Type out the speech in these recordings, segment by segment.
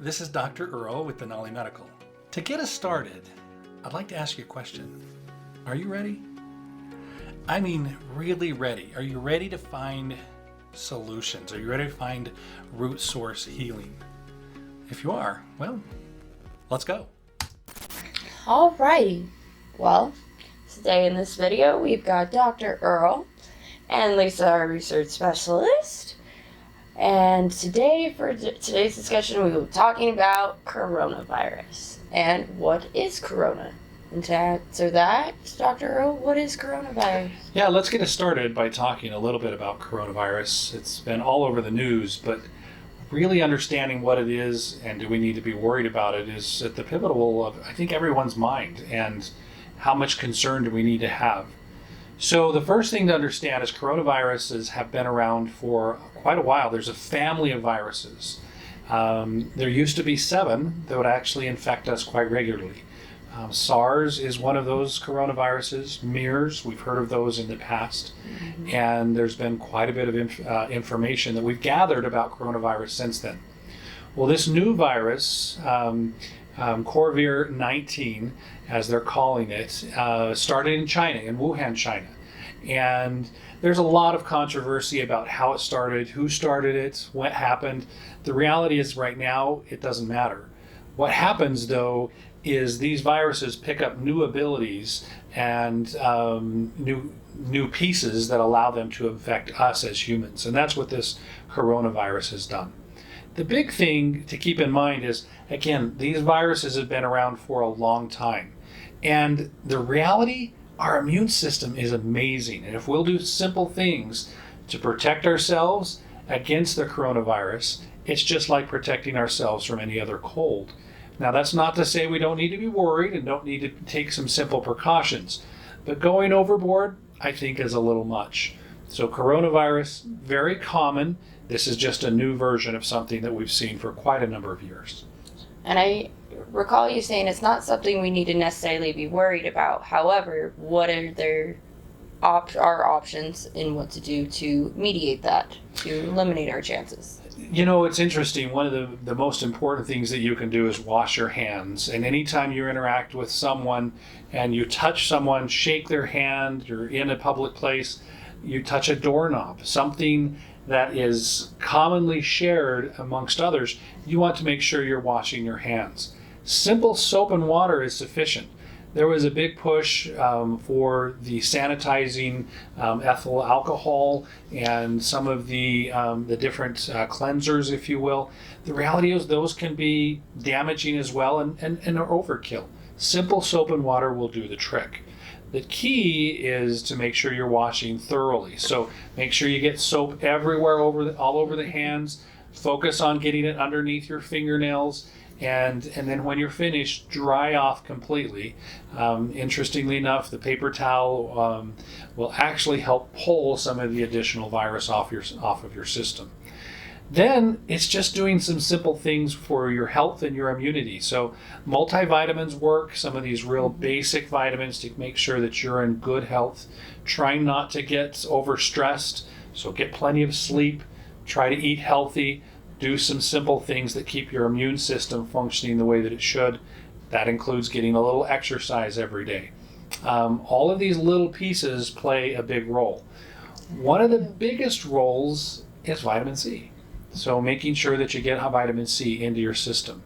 This is Dr. Earl with Denali Medical. To get us started, I'd like to ask you a question. Are you ready? I mean, really ready. Are you ready to find solutions? Are you ready to find root source healing? If you are, well, let's go. Alrighty. Well, today in this video, we've got Dr. Earl and Lisa, our research specialist. And today, for today's discussion, we will be talking about coronavirus. And what is corona? And to answer that, Dr. Earl, what is coronavirus? Yeah, let's get us started by talking a little bit about coronavirus. It's been all over the news, but really understanding what it is and do we need to be worried about it is at the pivotal of, I think, everyone's mind, and how much concern do we need to have. So the first thing to understand is coronaviruses have been around for quite a while. There's a family of viruses. There used to be 7 that would actually infect us quite regularly. SARS is one of those coronaviruses. MERS, we've heard of those in the past. And there's been quite a bit of information that we've gathered about coronavirus since then. Well, this new virus, Corvir-19, as they're calling it, started in China, in Wuhan, China. And there's a lot of controversy about how it started, who started it, what happened. The reality is right now, it doesn't matter. What happens, though, is these viruses pick up new abilities and new pieces that allow them to infect us as humans. And that's what this coronavirus has done. The big thing to keep in mind is, again, these viruses have been around for a long time. And the reality, our immune system is amazing. And if we'll do simple things to protect ourselves against the coronavirus, it's just like protecting ourselves from any other cold. Now, that's not to say we don't need to be worried and don't need to take some simple precautions. But going overboard, I think, is a little much. So coronavirus, very common. This is just a new version of something that we've seen for quite a number of years. And I recall you saying it's not something we need to necessarily be worried about. However, what are our options in what to do to mediate that, to eliminate our chances? You know, it's interesting. One of the most important things that you can do is wash your hands. And anytime you interact with someone and you touch someone, shake their hand, you're in a public place, you touch a doorknob, something that is commonly shared amongst others, you want to make sure you're washing your hands. Simple soap and water is sufficient. There was a big push for the sanitizing ethyl alcohol and some of the different cleansers, if you will. The reality is those can be damaging as well and are overkill. Simple soap and water will do the trick. The key is to make sure you're washing thoroughly. So make sure you get soap everywhere, all over the hands. Focus on getting it underneath your fingernails. And then when you're finished, dry off completely. Interestingly enough, the paper towel will actually help pull some of the additional virus off of your system. Then it's just doing some simple things for your health and your immunity. So multivitamins work, some of these real basic vitamins to make sure that you're in good health. Try not to get overstressed, so get plenty of sleep. Try to eat healthy. Do some simple things that keep your immune system functioning the way that it should. That includes getting a little exercise every day. All of these little pieces play a big role. One of the biggest roles is vitamin C. So making sure that you get vitamin C into your system.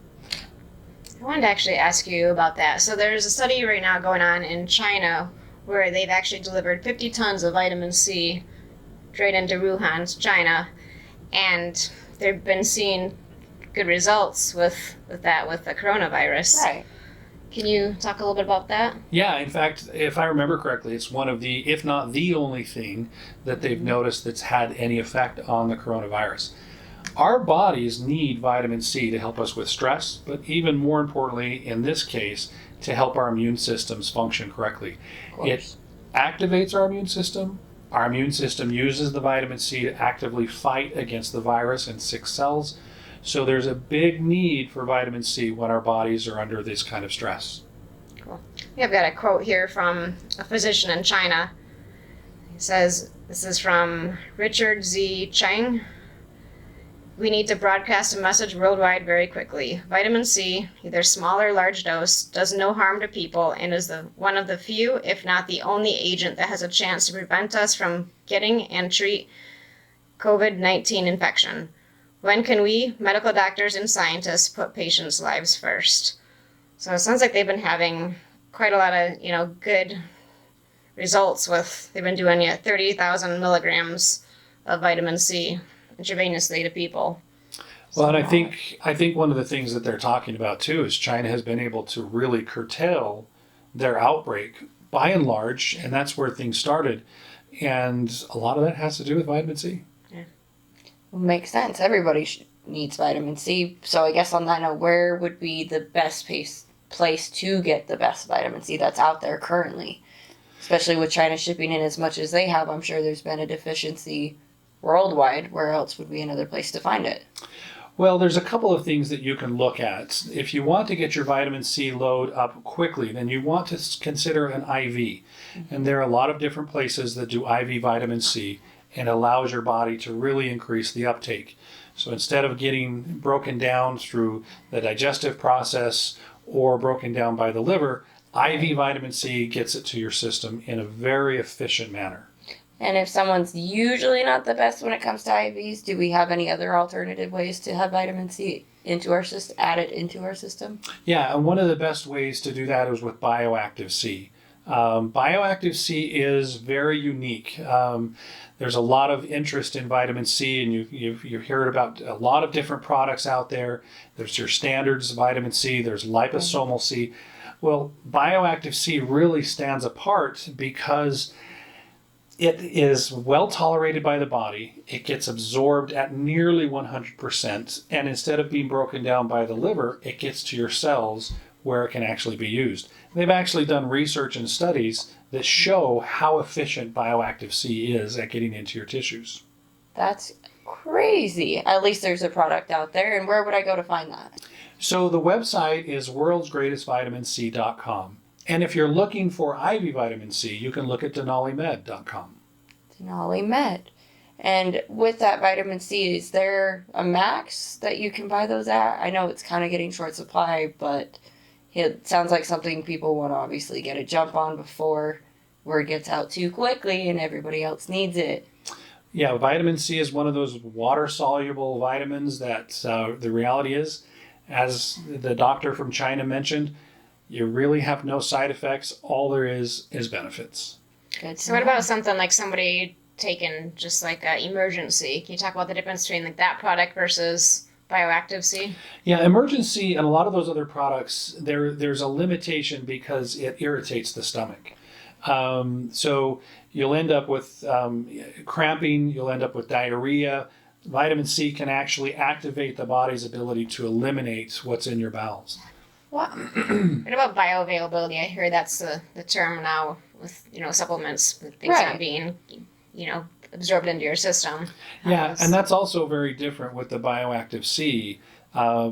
I wanted to actually ask you about that. So there's a study right now going on in China where they've actually delivered 50 tons of vitamin C straight into Wuhan, China, and they've been seeing good results with the coronavirus. Right. Can you talk a little bit about that? Yeah, in fact, if I remember correctly, it's one of the, if not the only thing that they've noticed that's had any effect on the coronavirus. Our bodies need vitamin C to help us with stress, but even more importantly, in this case, to help our immune systems function correctly. It activates our immune system. Our immune system uses the vitamin C to actively fight against the virus and sick cells. So there's a big need for vitamin C when our bodies are under this kind of stress. Cool. I've got a quote here from a physician in China. He says, this is from Richard Z. Cheng. We need to broadcast a message worldwide very quickly. Vitamin C, either small or large dose, does no harm to people and is one of the few, if not the only agent that has a chance to prevent us from getting and treat COVID-19 infection. When can we, medical doctors and scientists, put patients' lives first? So it sounds like they've been having quite a lot of, good results with, they've been doing 30,000 milligrams of vitamin C intravenously to people. Well, and I think one of the things that they're talking about too is China has been able to really curtail their outbreak by and large, and that's where things started. And a lot of that has to do with vitamin C. Yeah. Well, makes sense. Everybody needs vitamin C. So I guess on that note, where would be the best place to get the best vitamin C that's out there currently? Especially with China shipping in as much as they have, I'm sure there's been a deficiency worldwide. Where else would be another place to find it? Well, there's a couple of things that you can look at. If you want to get your vitamin C load up quickly, then you want to consider an IV. Mm-hmm. And there are a lot of different places that do IV vitamin C and allows your body to really increase the uptake. So instead of getting broken down through the digestive process or broken down by the liver, IV vitamin C gets it to your system in a very efficient manner. And if someone's usually not the best when it comes to IVs, do we have any other alternative ways to have vitamin C into our system, add it into our system? Yeah, and one of the best ways to do that is with bioactive C. Bioactive C is very unique. There's a lot of interest in vitamin C, and you've heard about a lot of different products out there. There's your standards vitamin C, there's liposomal C. Well, bioactive C really stands apart because it is well tolerated by the body. It gets absorbed at nearly 100%. And instead of being broken down by the liver, it gets to your cells where it can actually be used. They've actually done research and studies that show how efficient bioactive C is at getting into your tissues. That's crazy. At least there's a product out there. And where would I go to find that? So the website is worldsgreatestvitaminc.com. And if you're looking for IV vitamin C, you can look at denalimed.com. Denali Med. And with that vitamin C, is there a max that you can buy those at? I know it's kind of getting short supply, but it sounds like something people want to obviously get a jump on before word gets out too quickly and everybody else needs it. Yeah, vitamin C is one of those water-soluble vitamins that the reality is, as the doctor from China mentioned, you really have no side effects. All there is benefits. Good. So what about something like somebody taking just like an emergency? Can you talk about the difference between like that product versus bioactive C? Yeah, emergency and a lot of those other products, there's a limitation because it irritates the stomach. So you'll end up with cramping, you'll end up with diarrhea. Vitamin C can actually activate the body's ability to eliminate what's in your bowels. What about bioavailability? I hear that's the term now with supplements, with things not being absorbed into your system. Yeah, and that's also very different with the bioactive C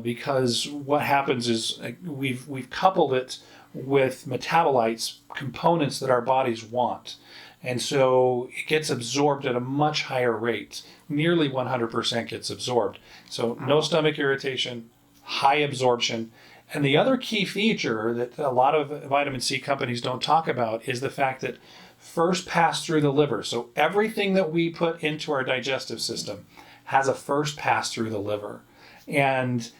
because what happens is we've coupled it with metabolites, components that our bodies want. And so it gets absorbed at a much higher rate. Nearly 100% gets absorbed. So no stomach irritation, high absorption. And the other key feature that a lot of vitamin C companies don't talk about is the fact that first pass through the liver. So everything that we put into our digestive system has a first pass through the liver. And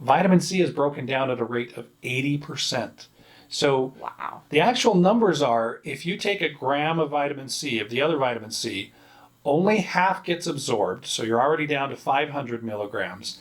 vitamin C is broken down at a rate of 80%. So wow. The actual numbers are, if you take a gram of vitamin C, of the other vitamin C, only half gets absorbed. So you're already down to 500 milligrams.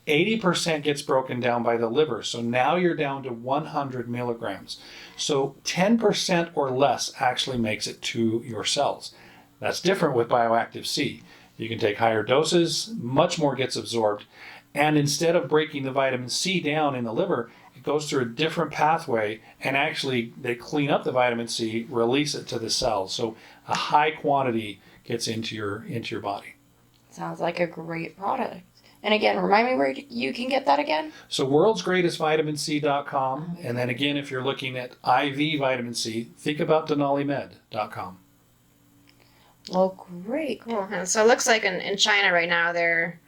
80% gets broken down by the liver. So now you're down to 100 milligrams. So 10% or less actually makes it to your cells. That's different with bioactive C. You can take higher doses, much more gets absorbed. And instead of breaking the vitamin C down in the liver, it goes through a different pathway and actually they clean up the vitamin C, release it to the cells. So a high quantity gets into your body. Sounds like a great product. And again, remind me where you can get that again? So worldsgreatestvitaminc.com. And then again, if you're looking at IV vitamin C, think about denalimed.com. Well, great. Cool. And so it looks like in China right now, they're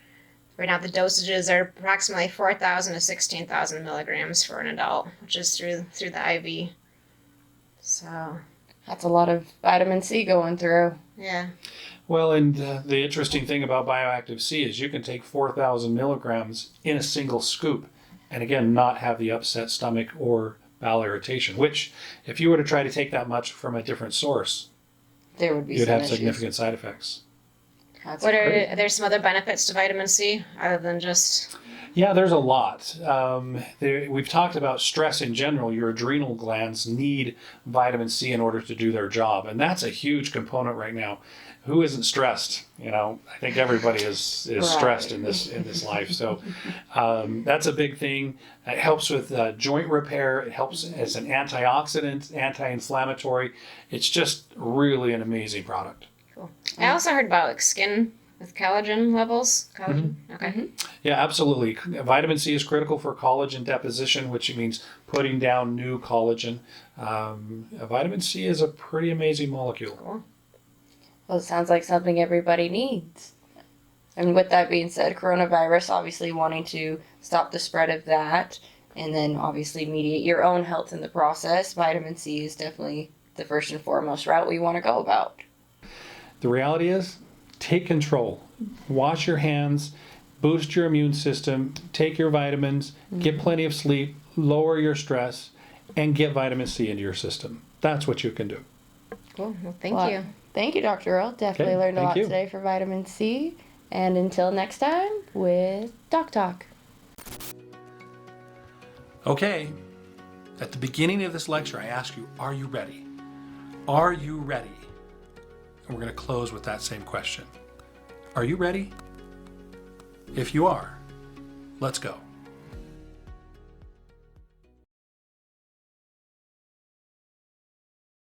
Right now, the dosages are approximately 4,000 to 16,000 milligrams for an adult, which is through the IV. So That's a lot of vitamin C going through. yeah. Well, and the interesting thing about bioactive C is you can take 4,000 milligrams in a single scoop and again, not have the upset stomach or bowel irritation, which if you were to try to take that much from a different source, There would be you'd some have issues. significant side effects. That's What crazy. are there some other benefits to vitamin C other than just? Yeah, there's a lot. We've talked about stress in general. Your adrenal glands need vitamin C in order to do their job, and that's a huge component right now. Who isn't stressed? You know, I think everybody is Right. stressed in this life. So that's a big thing. It helps with joint repair. It helps as an antioxidant, anti-inflammatory. It's just really an amazing product. Cool. I also heard about like skin with collagen levels. Collagen. Okay. Yeah, absolutely. Vitamin C is critical for collagen deposition, which means putting down new collagen. Vitamin C is a pretty amazing molecule. Cool. Well, it sounds like something everybody needs. And with that being said, coronavirus, obviously wanting to stop the spread of that, and then obviously mediate your own health in the process, vitamin C is definitely the first and foremost route we want to go about. The reality is, take control. Wash your hands, boost your immune system, take your vitamins, get plenty of sleep, lower your stress, and get vitamin C into your system. That's what you can do. Cool. Well, thank Well, you. Thank you, Dr. Earl. Definitely Okay, learned a thank lot you. today for vitamin C. And until next time with Doc Talk. Okay, at the beginning of this lecture, I asked you, are you ready? Are you ready? And we're going to close with that same question. Are you ready? If you are, let's go.